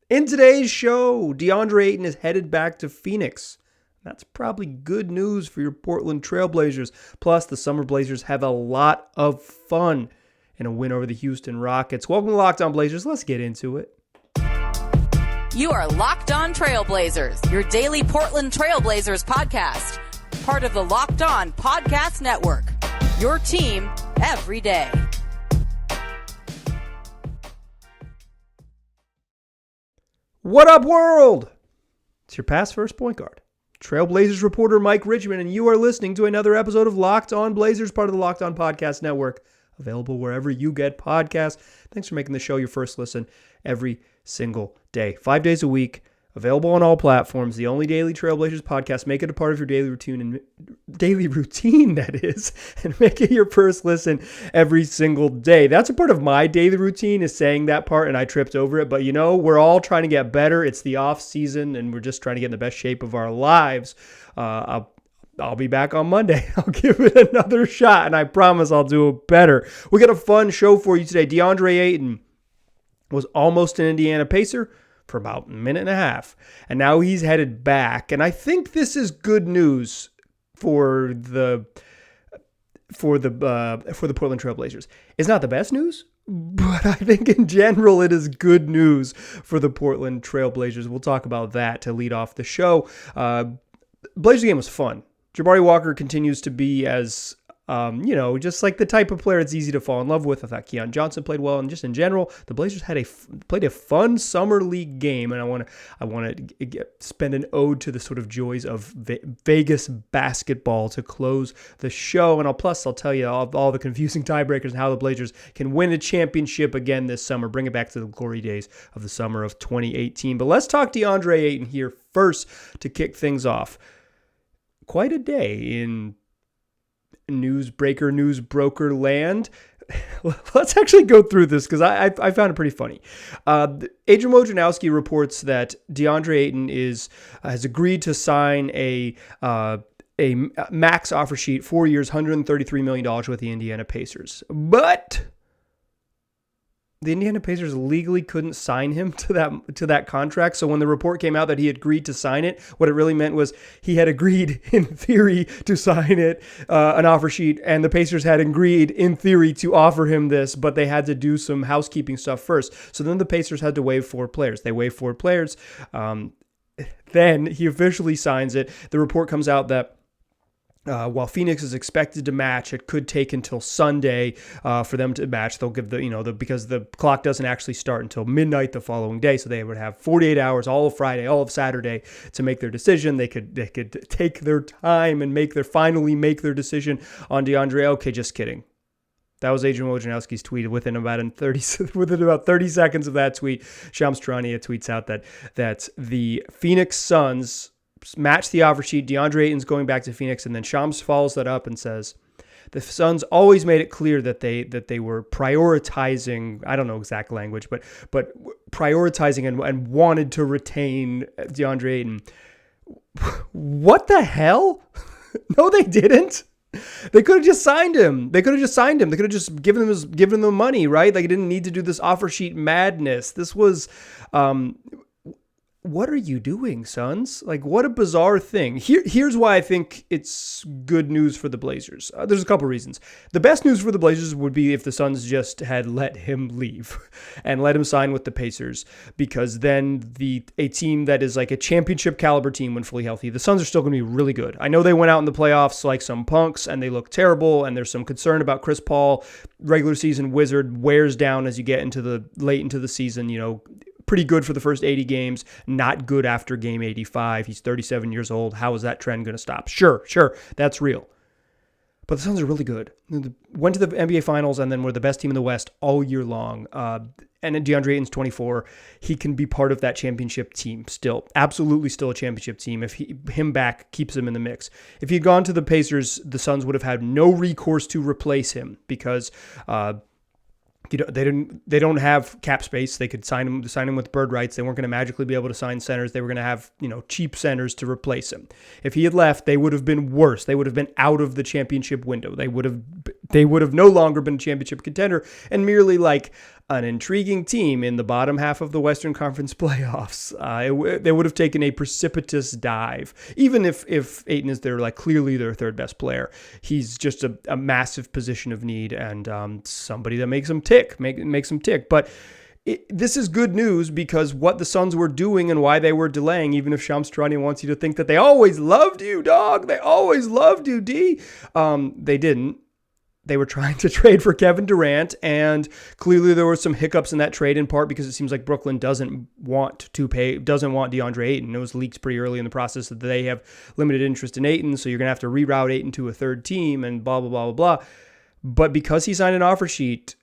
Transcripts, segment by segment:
In today's show, Deandre Ayton is headed back to Phoenix. That's probably good news for your Portland Trail Blazers. Plus, the Summer Blazers have a lot of fun in a win over the Houston Rockets. Welcome to Locked On Blazers. Let's get into it. You are Locked On Trail Blazers, your daily Portland Trail Blazers podcast. Part of the Locked On Podcast Network, your team every day. What up, world? It's your past first point guard, Trailblazers reporter Mike Richmond, and you are listening to another episode of Locked On Blazers, part of the Locked On Podcast Network, available wherever you get podcasts. Thanks for making the show your first listen every single day, 5 days a week, available on all platforms. The only daily Trailblazers podcast. Make it a part of your daily routine, that is, and make it your first listen every single day. That's a part of my daily routine, is saying that part, and I tripped over it. But you know, we're all trying to get better. It's the off season, and we're just trying to get in the best shape of our lives. I'll be back on Monday. I'll give it another shot, and I promise I'll do it better. We got a fun show for you today. Deandre Ayton was almost an Indiana Pacer for about a minute and a half, and now he's headed back. And I think this is good news for the Portland Trail Blazers. It's not the best news, but I think in general it is good news for the Portland Trail Blazers. We'll talk about that to lead off the show. Blazers game was fun. Jabari Walker continues to be as just like the type of player it's easy to fall in love with. I thought Keon Johnson played well, and just in general, the Blazers played a fun summer league game, and I want to spend an ode to the sort of joys of Vegas basketball to close the show, and I'll tell you all the confusing tiebreakers and how the Blazers can win a championship again this summer, bring it back to the glory days of the summer of 2018. But let's talk Deandre Ayton here first to kick things off. Quite a day in news broker land. Let's actually go through this because I found it pretty funny. Adrian Wojnarowski reports that Deandre Ayton has agreed to sign a max offer sheet, 4 years, $133 million with the Indiana Pacers. But the Indiana Pacers legally couldn't sign him to that contract. So when the report came out that he had agreed to sign it, what it really meant was he had agreed in theory to sign it, an offer sheet, and the Pacers had agreed in theory to offer him this, but they had to do some housekeeping stuff first. So then the Pacers had to waive 4 players. They waived 4 players. Then he officially signs it. The report comes out that while Phoenix is expected to match, it could take until Sunday for them to match. They'll give because the clock doesn't actually start until midnight the following day, so they would have 48 hours, all of Friday, all of Saturday to make their decision. They could take their time and finally make their decision on Deandre. Okay, just kidding. That was Adrian Wojnarowski's tweet. Within about 30 seconds of that tweet, Shams Charania tweets out that the Phoenix Suns match the offer sheet. Deandre Ayton's going back to Phoenix, and then Shams follows that up and says the Suns always made it clear that they were prioritizing, I don't know exact language, but prioritizing and wanted to retain Deandre Ayton. What the hell? No, they didn't. They could have just signed him. They could have just given them money, right? Like, it didn't need to do this offer sheet madness. This was what are you doing, Suns? Like, what a bizarre thing. Here's why I think it's good news for the Blazers. There's a couple reasons. The best news for the Blazers would be if the Suns just had let him leave and let him sign with the Pacers, because then a team that is like a championship caliber team when fully healthy, the Suns are still going to be really good. I know they went out in the playoffs like some punks and they look terrible, and there's some concern about Chris Paul. Regular season wizard wears down as you get late into the season, pretty good for the first 80 games, not good after game 85. He's 37 years old. How is that trend going to stop? Sure, that's real. But the Suns are really good. Went to the NBA Finals and then were the best team in the West all year long. And Deandre Ayton's 24. He can be part of that championship team still. Absolutely still a championship team if him back keeps him in the mix. If he'd gone to the Pacers, the Suns would have had no recourse to replace him because they don't have cap space. They could sign him with bird rights. They weren't going to magically be able to sign centers. They were going to have, cheap centers to replace him. If he had left, they would have been worse. They would have been out of the championship window. They would have no longer been a championship contender and merely like an intriguing team in the bottom half of the Western Conference playoffs. They would have taken a precipitous dive, even if Ayton is clearly their third best player. He's just a massive position of need and somebody that makes them tick, makes them tick. But this is good news because what the Suns were doing and why they were delaying, even if Shams Charania wants you to think that they always loved you, dog, they always loved you, D, they didn't. They were trying to trade for Kevin Durant, and clearly there were some hiccups in that trade, in part because it seems like Brooklyn doesn't want Deandre Ayton. It was leaked pretty early in the process that they have limited interest in Ayton, so you're going to have to reroute Ayton to a third team and blah, blah, blah, blah, blah. But because he signed an offer sheet,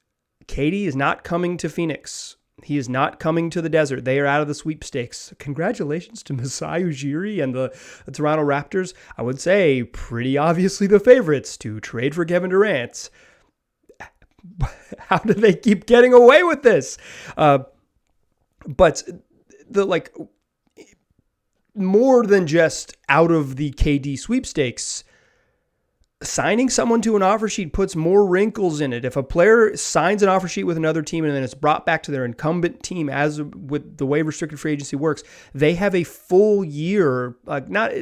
KD is not coming to Phoenix. He is not coming to the desert. They are out of the sweepstakes. Congratulations to Masai Ujiri and the Toronto Raptors. I would say pretty obviously the favorites to trade for Kevin Durant. How do they keep getting away with this? But more than just out of the KD sweepstakes, signing someone to an offer sheet puts more wrinkles in it. If a player signs an offer sheet with another team and then it's brought back to their incumbent team, as with the way restricted free agency works, they have a full year, not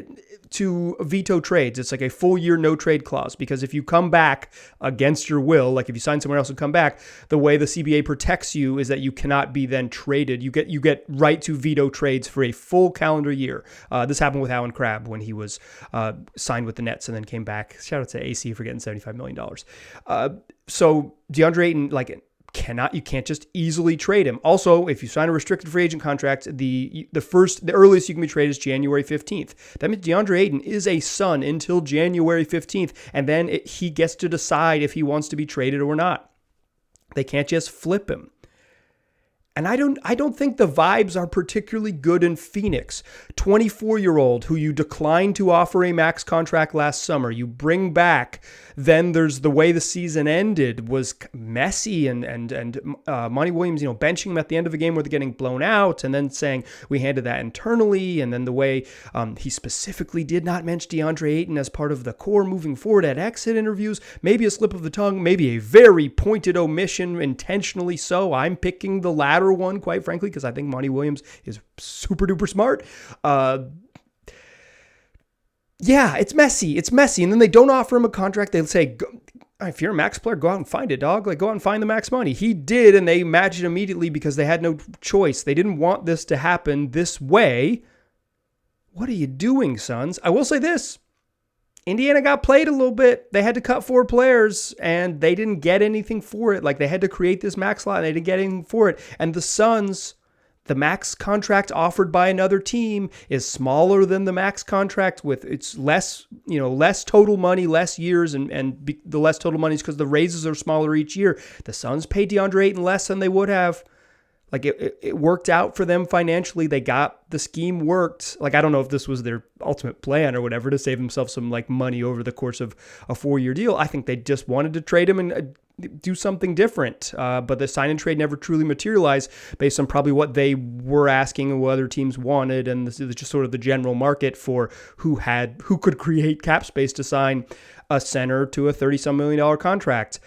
to veto trades. It's like a full year no trade clause, because if you come back against your will, like if you sign somewhere else and come back, the way the CBA protects you is that you cannot be then traded. You get right to veto trades for a full calendar year. This happened with Alan Crabb when he was signed with the Nets and then came back. Shout out to AC for getting $75 million. So DeAndre Ayton, you can't just easily trade him. Also, if you sign a restricted free agent contract, the earliest you can be traded is January 15th. That means DeAndre Ayton is a Sun until January 15th, and then he gets to decide if he wants to be traded or not. They can't just flip him. And I don't think the vibes are particularly good in Phoenix. 24-year-old who you declined to offer a max contract last summer, you bring back. Then there's the way the season ended was messy, and Monty Williams, benching him at the end of a game where they're getting blown out, and then saying we handled that internally, and then the way he specifically did not mention DeAndre Ayton as part of the core moving forward at exit interviews. Maybe a slip of the tongue, maybe a very pointed omission, intentionally so. I'm picking the latter one, quite frankly, because I think Monty Williams is super duper smart. Yeah, it's messy. And then they don't offer him a contract. They'll say, if you're a max player, go out and find it, dog. Go out and find the max money. He did, and they matched it immediately because they had no choice. They didn't want this to happen this way. What are you doing, Suns? I will say this. Indiana got played a little bit. They had to cut 4 players, and they didn't get anything for it. They had to create this max slot, and they didn't get anything for it. And the Suns, the max contract offered by another team is smaller than the max contract with it's less total money, less years, and the less total money is because the raises are smaller each year. The Suns paid DeAndre Ayton less than they would have. It worked out for them financially. They got the scheme worked. I don't know if this was their ultimate plan or whatever to save themselves some money over the course of a 4-year deal. I think they just wanted to trade him and do something different. But the sign and trade never truly materialized based on probably what they were asking and what other teams wanted. And this is just sort of the general market for who could create cap space to sign a center to a $30-some million contract.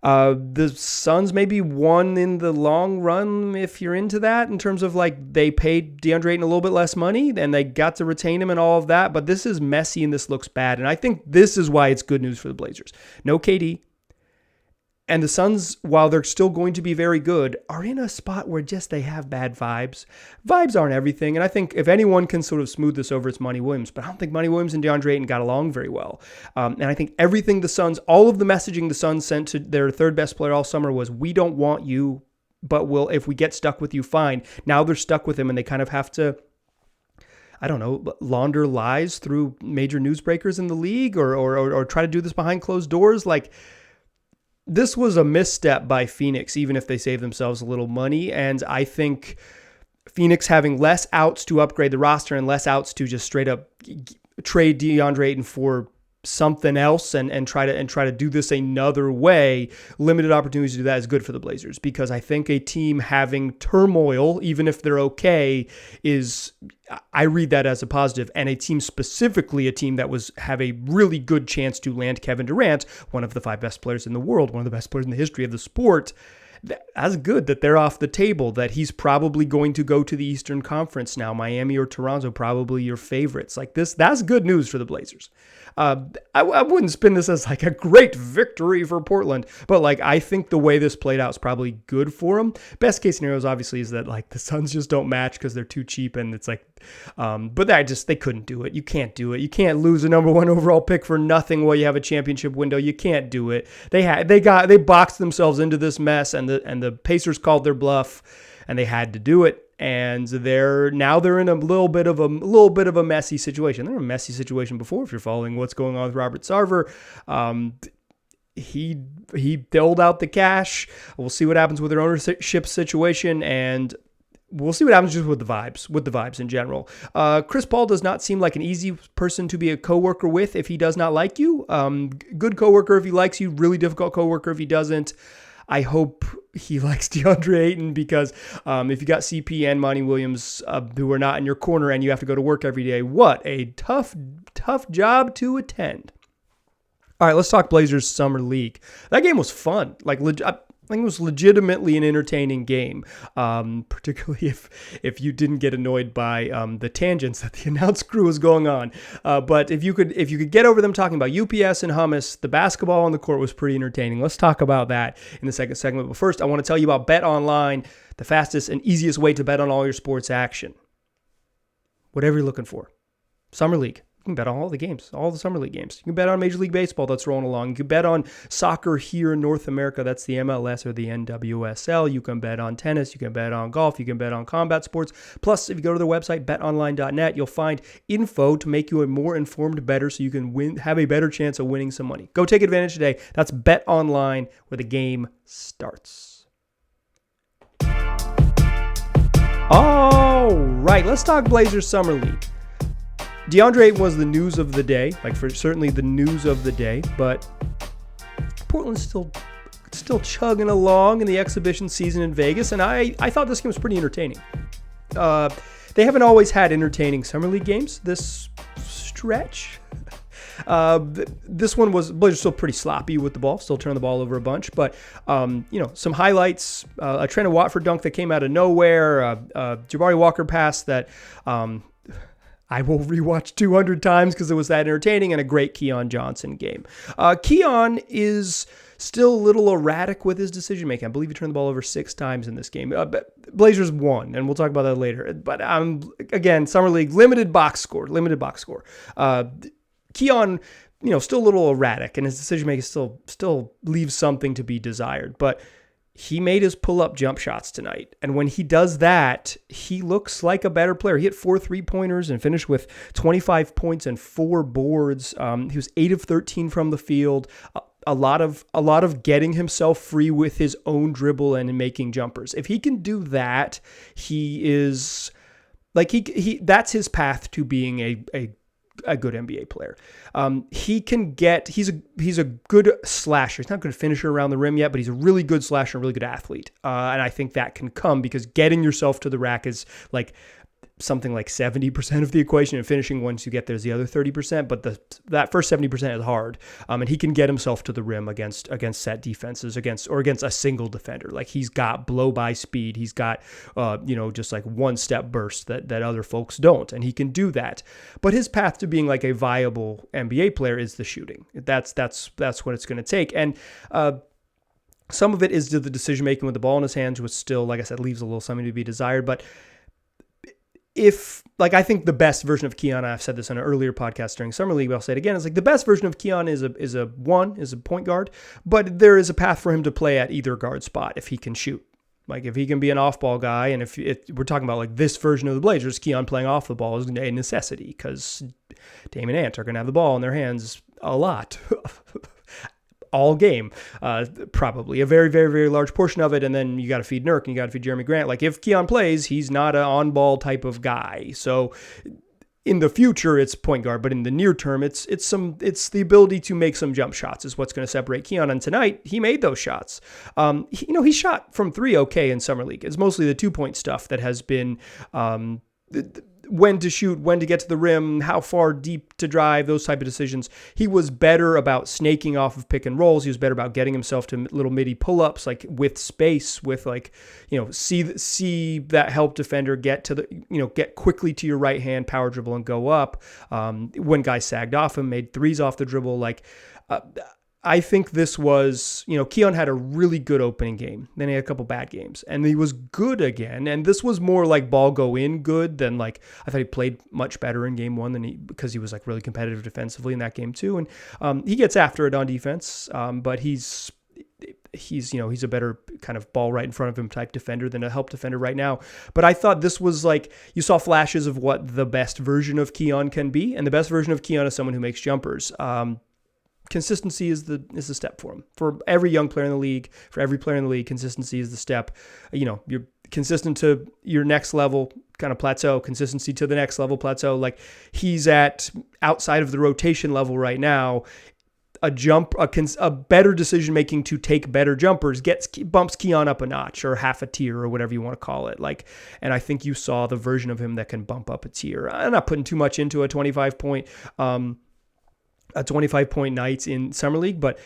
The Suns maybe won in the long run if you're into that, in terms of they paid DeAndre Ayton a little bit less money and they got to retain him and all of that. But this is messy and this looks bad. And I think this is why it's good news for the Blazers. No KD. And the Suns, while they're still going to be very good, are in a spot where just they have bad vibes. Vibes aren't everything. And I think if anyone can sort of smooth this over, it's Monty Williams. But I don't think Monty Williams and DeAndre Ayton got along very well. And I think everything the Suns, all of the messaging the Suns sent to their third best player all summer was, we don't want you, but if we get stuck with you, fine. Now they're stuck with him and they kind of have to, I don't know, launder lies through major newsbreakers in the league or try to do this behind closed doors. This was a misstep by Phoenix, even if they save themselves a little money. And I think Phoenix having less outs to upgrade the roster and less outs to just straight up trade DeAndre Ayton for something else and try to do this another way, limited opportunities to do that is good for the Blazers, because I think a team having turmoil, even if they're okay, I read that as a positive. And a team, specifically a team that have a really good chance to land Kevin Durant, one of the 5 best players in the world, one of the best players in the history of the sport, that's good that they're off the table, that he's probably going to go to the Eastern Conference now. Miami or Toronto, probably your favorites. Like this, that's good news for the Blazers. I wouldn't spin this as like a great victory for Portland, but like I think the way this played out is probably good for them. Best case scenario obviously is that like the Suns just don't match because they're too cheap, and it's like, but they couldn't do it. You can't do it. You can't lose a number 1 overall pick for nothing while you have a championship window. You can't do it. They boxed themselves into this mess, and the Pacers called their bluff, and they had to do it. And they're in a little bit of a messy situation. They're in a messy situation before. If you're following what's going on with Robert Sarver, he doled out the cash. We'll see what happens with their ownership situation, and we'll see what happens just with the vibes in general. Chris Paul does not seem like an easy person to be a coworker with if he does not like you. Good coworker if he likes you. Really difficult coworker if he doesn't. I hope he likes Deandre Ayton, because if you got CP and Monty Williams who are not in your corner and you have to go to work every day, what a tough job to attend. All right, let's talk Blazers Summer League. That game was fun. Like, I think it was legitimately an entertaining game, particularly if you didn't get annoyed by the tangents that the announce crew was going on. But if you could get over them talking about UPS and hummus, the basketball on the court was pretty entertaining. Let's talk about that in the second segment. But first, I want to tell you about BetOnline, the fastest and easiest way to bet on all your sports action. Whatever you're looking for. Summer League. You can bet on all the games, all the Summer League games. You can bet on Major League Baseball that's rolling along. You can bet on soccer here in North America. That's the MLS or the NWSL. You can bet on tennis. You can bet on golf. You can bet on combat sports. Plus, if you go to their website, betonline.net, you'll find info to make you a more informed bettor so you can have a better chance of winning some money. Go take advantage today. That's BetOnline, where the game starts. All right, let's talk Blazers Summer League. Deandre Ayton was the news of the day, certainly the news of the day, but Portland's still chugging along in the exhibition season in Vegas, and I thought this game was pretty entertaining. They haven't always had entertaining Summer League games this stretch. This one was Blazers still pretty sloppy with the ball, still turning the ball over a bunch, but some highlights, a Trent Watford dunk that came out of nowhere, Jabari Walker pass that I will rewatch 200 times because it was that entertaining, and a great Keon Johnson game. Keon is still a little erratic with his decision making. I believe he turned the ball over 6 times in this game. Blazers won, and we'll talk about that later. But again, Summer League, limited box score. Keon, still a little erratic, and his decision making still leaves something to be desired. But he made his pull-up jump shots tonight. And when he does that, he looks like a better player. He hit 4 3-pointers and finished with 25 points and 4 boards. He was 8 of 13 from the field. A lot of getting himself free with his own dribble and making jumpers. If he can do that, he is like that's his path to being a good NBA player. He's a good slasher. He's not a good finisher around the rim yet, but he's a really good slasher, a really good athlete. And I think that can come because getting yourself to the rack is like something like 70% of the equation, and finishing once you get there is the other 30%. But that first 70% is hard. And he can get himself to the rim against set defenses, against a single defender. Like he's got blow by speed. He's got just like one step burst that other folks don't, and he can do that. But his path to being like a viable NBA player is the shooting. That's what it's going to take. And some of it is the decision making with the ball in his hands, which still, like I said, leaves a little something to be desired. But I think the best version of Keon, I've said this on an earlier podcast during Summer League, but I'll say it again, is like the best version of Keon is a point guard, but there is a path for him to play at either guard spot if he can shoot. Like if he can be an off-ball guy, and if we're talking about like this version of the Blazers, Keon playing off the ball is a necessity because Damian and Ant are going to have the ball in their hands a lot. All game, probably a very, very, very large portion of it. And then you got to feed Nurk and you got to feed Jeremy Grant. Like if Keon plays, he's not an on-ball type of guy. So in the future, it's point guard, but in the near term, it's the ability to make some jump shots is what's going to separate Keon. And tonight, he made those shots. He shot from 3 okay in Summer League. It's mostly the 2-point stuff that has been when to shoot, when to get to the rim, how far deep to drive, those type of decisions. He was better about snaking off of pick and rolls. He was better about getting himself to little midi pull-ups, like with space, with like, see that help defender get to the, get quickly to your right hand, power dribble and go up. When guys sagged off him, made threes off the dribble, I think this was, Keon had a really good opening game. Then he had a couple bad games and he was good again. And this was more like ball go in good than like, I thought he played much better in game one because he was like really competitive defensively in that game too. And he gets after it on defense. But he's a better kind of ball right in front of him type defender than a help defender right now. But I thought this was like, you saw flashes of what the best version of Keon can be. And the best version of Keon is someone who makes jumpers. Consistency is the step for him. For every young player in the league, for every player in the league, consistency is the step. You're consistent to your next level kind of plateau, consistency to the next level plateau. Like he's at outside of the rotation level right now. A better decision making to take better jumpers bumps Keon up a notch or half a tier or whatever you want to call it. And I think you saw the version of him that can bump up a tier. I'm not putting too much into a 25 point night in Summer League, but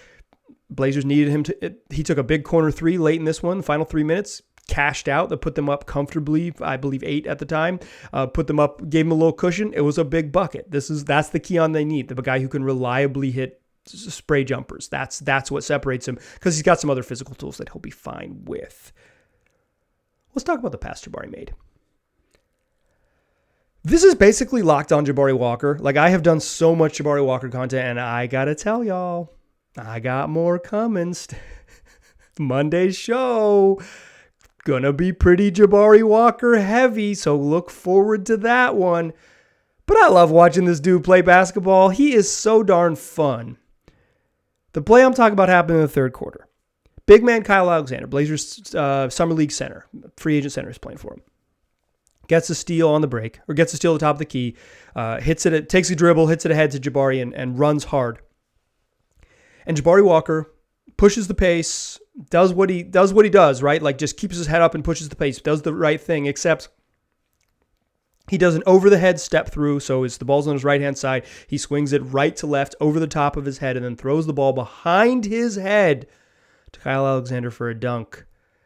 Blazers needed him he took a big corner three late in this one, the final 3 minutes, cashed out, that put them up comfortably, I believe 8 at the time, put them up, gave him a little cushion. It was a big bucket. That's the Keon they need, the guy who can reliably hit spray jumpers. That's what separates him, because he's got some other physical tools that he'll be fine with. Let's talk about the pass Jabari made. This is basically locked on Jabari Walker. Like, I have done so much Jabari Walker content, and I gotta tell y'all, I got more coming. Monday's show gonna be pretty Jabari Walker heavy, so look forward to that one. But I love watching this dude play basketball. He is so darn fun. The play I'm talking about happened in the third quarter. Big man Kyle Alexander, Blazers Summer League center, free agent center, is playing for him. Gets a steal on the break, or gets a steal at the top of the key, hits it, takes a dribble, hits it ahead to Jabari and runs hard. And Jabari Walker pushes the pace, does what he does, right? Like, just keeps his head up and pushes the pace, does the right thing, except he does an over-the-head step through, so the ball's on his right-hand side. He swings it right to left over the top of his head and then throws the ball behind his head to Kyle Alexander for a dunk.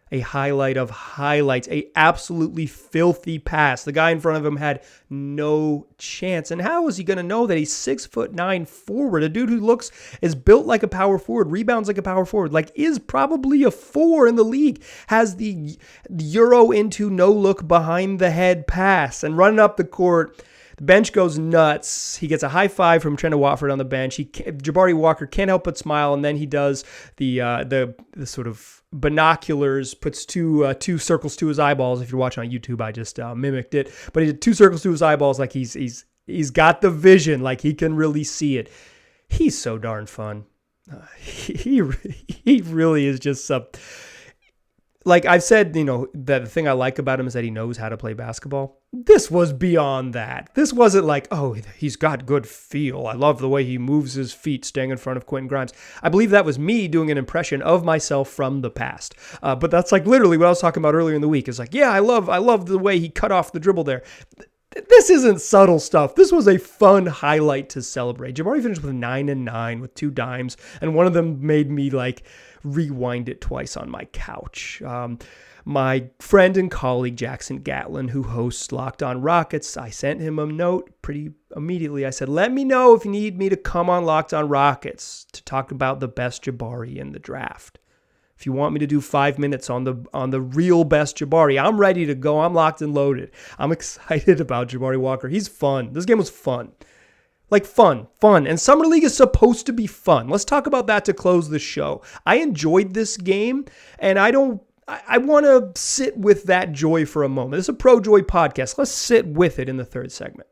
A highlight of highlights, a absolutely filthy pass. The guy in front of him had no chance. And how is he going to know that he's 6'9" forward? A dude who is built like a power forward, rebounds like a power forward, like is probably a 4 in the league, has the Euro into no look behind the head pass and running up the court. The bench goes nuts. He gets a high five from Trent Watford on the bench. Jabari Walker can't help but smile, and then he does the sort of binoculars, puts two circles to his eyeballs. If you're watching on YouTube, I just mimicked it, but he did 2 circles to his eyeballs, like he's got the vision, like he can really see it. He's so darn fun. He really is just like I've said, that the thing I like about him is that he knows how to play basketball. This was beyond that. This wasn't like, oh, he's got good feel. I love the way he moves his feet staying in front of Quentin Grimes. I believe that was me doing an impression of myself from the past. But that's like literally what I was talking about earlier in the week. It's like, yeah, I love the way he cut off the dribble there. This isn't subtle stuff. This was a fun highlight to celebrate. Jabari finished with 9 and 9 with 2 dimes, and one of them made me like rewind it twice on my couch. My friend and colleague Jackson Gatlin, who hosts Locked On Rockets, I sent him a note pretty immediately. I said, let me know if you need me to come on Locked On Rockets to talk about the best Jabari in the draft. If you want me to do 5 minutes on the real best Jabari, I'm ready to go. I'm locked and loaded. I'm excited about Jabari Walker. He's fun. This game was fun. Like fun. And Summer League is supposed to be fun. Let's talk about that to close the show. I enjoyed this game, and I want to sit with that joy for a moment. This is a Pro Joy podcast. Let's sit with it in the third segment.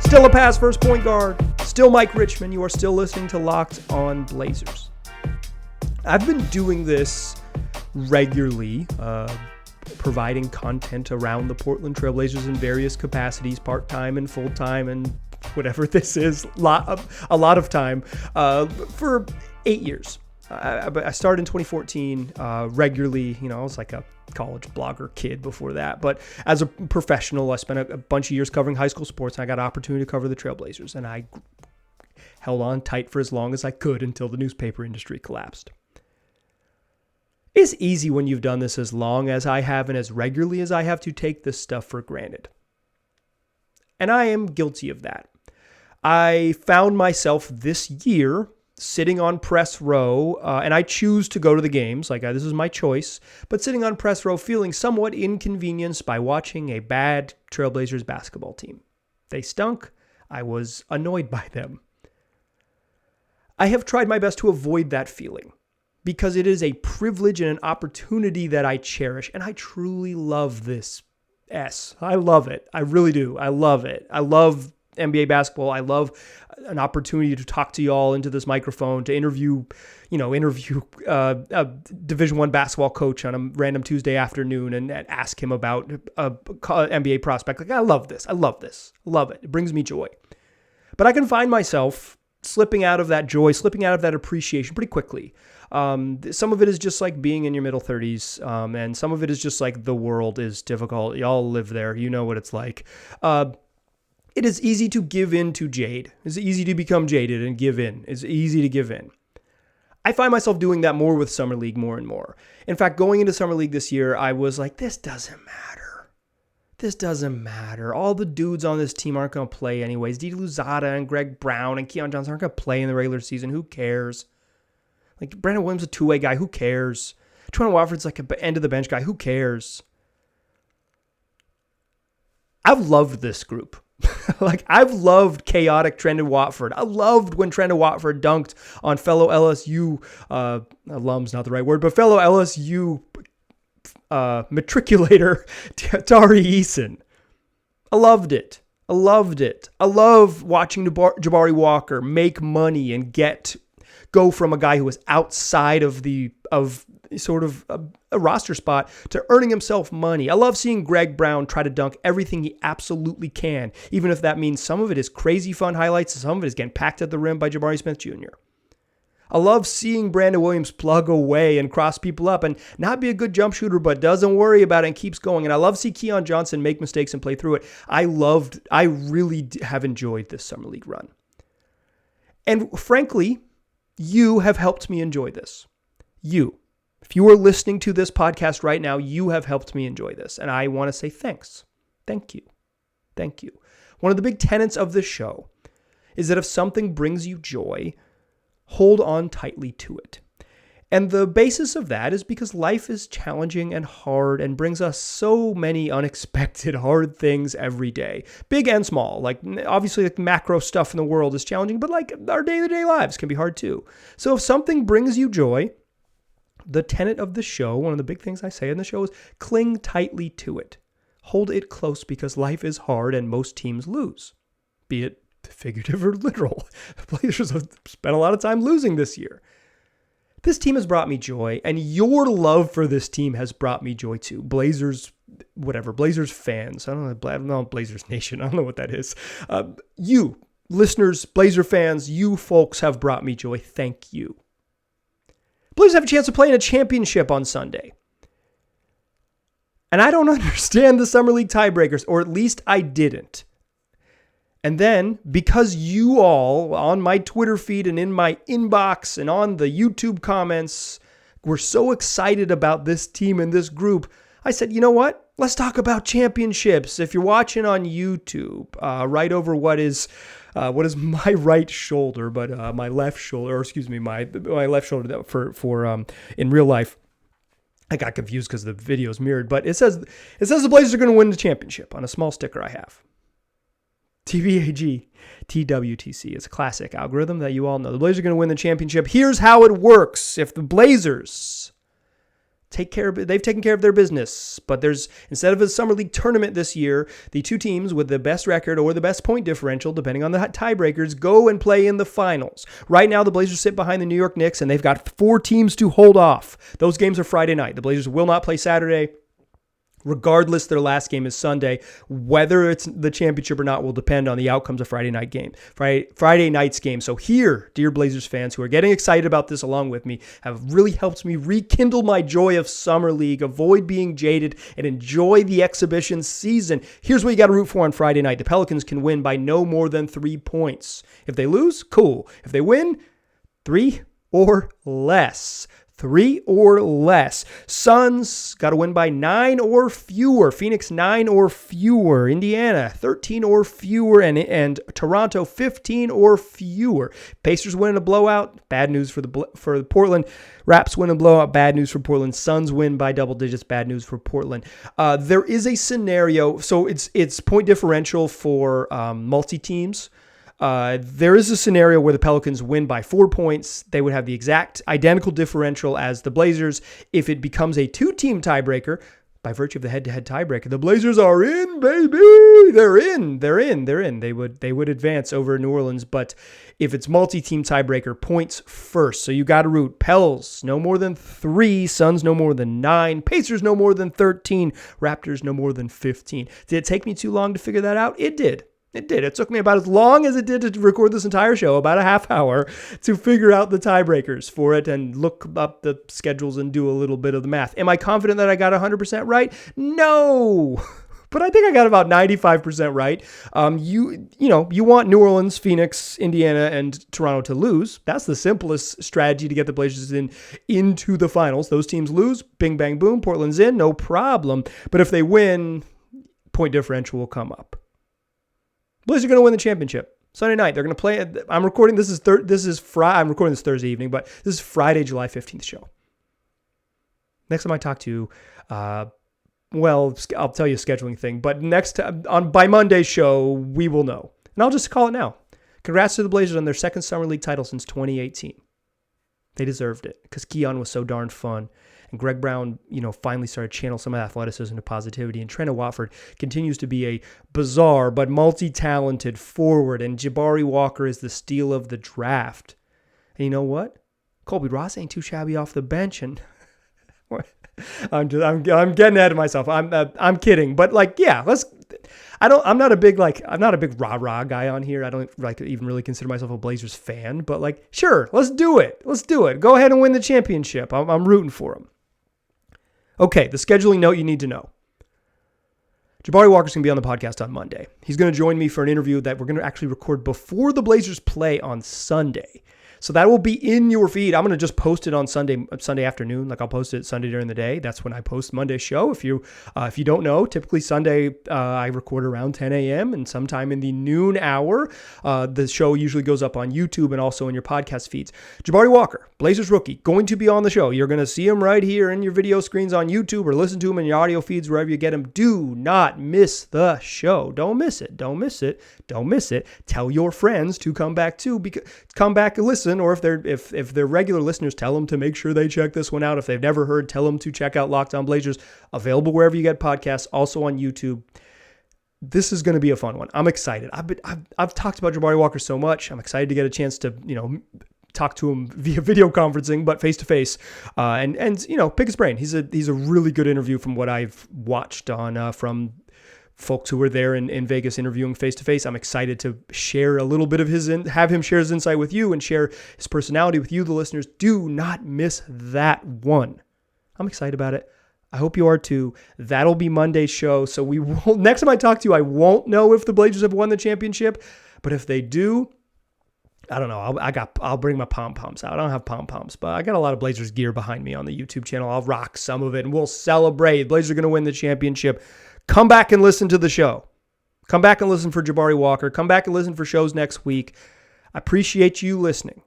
Still a pass first point guard. Still Mike Richman. You are still listening to Locked On Blazers. I've been doing this regularly, providing content around the Portland Trail Blazers in various capacities, part-time and full-time and whatever this is, a lot of time, for 8 years. I started in 2014 regularly. I was like a college blogger kid before that. But as a professional, I spent a bunch of years covering high school sports, and I got an opportunity to cover the Trailblazers. And I held on tight for as long as I could until the newspaper industry collapsed. It's easy when you've done this as long as I have and as regularly as I have to take this stuff for granted. And I am guilty of that. I found myself this year sitting on press row, and I choose to go to the games, this is my choice, but sitting on press row feeling somewhat inconvenienced by watching a bad Trailblazers basketball team. They stunk. I was annoyed by them. I have tried my best to avoid that feeling because it is a privilege and an opportunity that I cherish, and I truly love this I love it. I really do. I love it. I love NBA basketball. I love an opportunity to talk to y'all into this microphone, to interview a Division I basketball coach on a random Tuesday afternoon and ask him about a NBA prospect. I love this. I love this. I love it. It brings me joy. But I can find myself slipping out of that joy, slipping out of that appreciation pretty quickly. Some of it is just like being in your middle 30s, and some of it is just like the world is difficult. Y'all live there. You know what it's like. It is easy to give in to jade. It's easy to become jaded and give in. It's easy to give in. I find myself doing that more with Summer League more and more. In fact, going into Summer League this year, I was like, this doesn't matter. This doesn't matter. All the dudes on this team aren't going to play anyways. Didi Louzada and Greg Brown and Keon Johnson aren't going to play in the regular season. Who cares? Brandon Williams, a two-way guy. Who cares? Trent Watford's like an end-of-the-bench guy. Who cares? I've loved this group. I've loved chaotic Trendon Watford. I loved when Trendon Watford dunked on fellow LSU, alum's not the right word, but fellow LSU matriculator Tari Eason. I loved it. I loved it. I love watching Jabari Walker make money and go from a guy who was outside of a roster spot to earning himself money. I love seeing Greg Brown try to dunk everything he absolutely can, even if that means some of it is crazy fun highlights and some of it is getting packed at the rim by Jabari Smith Jr. I love seeing Brandon Williams plug away and cross people up and not be a good jump shooter, but doesn't worry about it and keeps going. And I love to see Keon Johnson make mistakes and play through it. I really have enjoyed this Summer League run. And frankly, you have helped me enjoy this. If you are listening to this podcast right now, you have helped me enjoy this. And I want to say thanks. Thank you. Thank you. One of the big tenets of this show is that if something brings you joy, hold on tightly to it. And the basis of that is because life is challenging and hard and brings us so many unexpected hard things every day, big and small. Obviously, macro stuff in the world is challenging, but our day-to-day lives can be hard too. So if something brings you joy, the tenet of the show, one of the big things I say in the show is cling tightly to it. Hold it close because life is hard and most teams lose, be it figurative or literal. The Blazers have spent a lot of time losing this year. This team has brought me joy, and your love for this team has brought me joy too. Blazers fans. I don't know, Blazers Nation. I don't know what that is. You, listeners, Blazer fans, you folks have brought me joy. Thank you. Blazers have a chance to play in a championship on Sunday. And I don't understand the Summer League tiebreakers, or at least I didn't. And then, because you all on my Twitter feed and in my inbox and on the YouTube comments were so excited about this team and this group, I said, you know what? Let's talk about championships. If you're watching on YouTube, right over what is my right shoulder, but my left shoulder, or excuse me, my left shoulder for in real life. I got confused because the video is mirrored, but it says the Blazers are going to win the championship on a small sticker I have. TVAG, TWTC. It's a classic algorithm that you all know. The Blazers are going to win the championship. Here's how it works. If the Blazers they've taken care of their business, but instead of a Summer League tournament this year, the two teams with the best record or the best point differential, depending on the tiebreakers, go and play in the finals. Right now, the Blazers sit behind the New York Knicks, and they've got 4 teams to hold off. Those games are Friday night. The Blazers will not play Saturday. Regardless, their last game is Sunday. Whether it's the championship or not will depend on the outcomes of Friday night's game. So here, dear Blazers fans who are getting excited about this along with me, have really helped me rekindle my joy of Summer League, avoid being jaded, and enjoy the exhibition season. Here's what you got to root for on Friday night. The Pelicans can win by no more than 3 points. If they lose, cool. If they win, 3 or less. 3 or less. Suns got to win by 9 or fewer. Phoenix 9 or fewer. Indiana 13 or fewer. And Toronto 15 or fewer. Pacers win in a blowout. Bad news for Portland. Raps win a blowout. Bad news for Portland. Suns win by double digits. Bad news for Portland. There is a scenario. So it's point differential for multi-teams. There is a scenario where the Pelicans win by 4 points. They would have the exact identical differential as the Blazers. If it becomes a 2-team tiebreaker, by virtue of the head-to-head tiebreaker, the Blazers are in, baby. They're in. They would advance over New Orleans. But if it's multi-team tiebreaker, points first. So you got to root Pels no more than 3, Suns no more than 9, Pacers no more than 13, Raptors no more than 15. Did it take me too long to figure that out? It did. It did. It took me about as long as it did to record this entire show, about a half hour, to figure out the tiebreakers for it and look up the schedules and do a little bit of the math. Am I confident that I got 100% right? No. But I think I got about 95% right. You want New Orleans, Phoenix, Indiana, and Toronto to lose. That's the simplest strategy to get the Blazers into the finals. Those teams lose, bing, bang, boom, Portland's in, no problem. But if they win, point differential will come up. Blazers are going to win the championship Sunday night. They're going to play. I'm recording. I'm recording this Thursday evening, but this is Friday, July 15th show. Next time I talk to you, I'll tell you a scheduling thing. But by Monday's show, we will know, and I'll just call it now. Congrats to the Blazers on their second Summer League title since 2018. They deserved it because Keon was so darn fun. And Greg Brown, finally started to channel some of that athleticism to positivity. And Trent Watford continues to be a bizarre but multi-talented forward. And Jabari Walker is the steal of the draft. And you know what? Colby Ross ain't too shabby off the bench. And I'm getting ahead of myself. I'm kidding. But I'm not a big rah-rah guy on here. I don't even really consider myself a Blazers fan. But sure, let's do it. Go ahead and win the championship. I'm rooting for them. Okay, the scheduling note you need to know. Jabari Walker's going to be on the podcast on Monday. He's going to join me for an interview that we're going to actually record before the Blazers play on Sunday. So that will be in your feed. I'm going to just post it on Sunday afternoon. I'll post it Sunday during the day. That's when I post Monday's show. If you don't know, typically Sunday I record around 10 a.m. and sometime in the noon hour. The show usually goes up on YouTube and also in your podcast feeds. Jabari Walker, Blazers rookie, going to be on the show. You're going to see him right here in your video screens on YouTube or listen to him in your audio feeds wherever you get him. Do not miss the show. Don't miss it. Tell your friends to come back too. Come back and listen. Or if they're regular listeners, tell them to make sure they check this one out. If they've never heard, tell them to check out Locked On Blazers, available wherever you get podcasts, also on YouTube. This is going to be a fun one. I'm excited. I've talked about Jabari Walker so much. I'm excited to get a chance to talk to him via video conferencing, but face to face, and pick his brain. He's a really good interview from what I've watched on from folks who were there in Vegas interviewing face-to-face. I'm excited to share a little bit of have him share his insight with you and share his personality with you, the listeners. Do not miss that one. I'm excited about it. I hope you are too. That'll be Monday's show. So next time I talk to you, I won't know if the Blazers have won the championship, but if they do, I don't know. I'll bring my pom-poms out. I don't have pom-poms, but I got a lot of Blazers gear behind me on the YouTube channel. I'll rock some of it and we'll celebrate. Blazers are going to win the championship. Come back and listen to the show. Come back and listen for Jabari Walker. Come back and listen for shows next week. I appreciate you listening.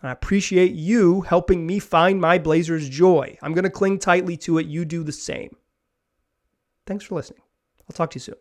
I appreciate you helping me find my Blazers joy. I'm going to cling tightly to it. You do the same. Thanks for listening. I'll talk to you soon.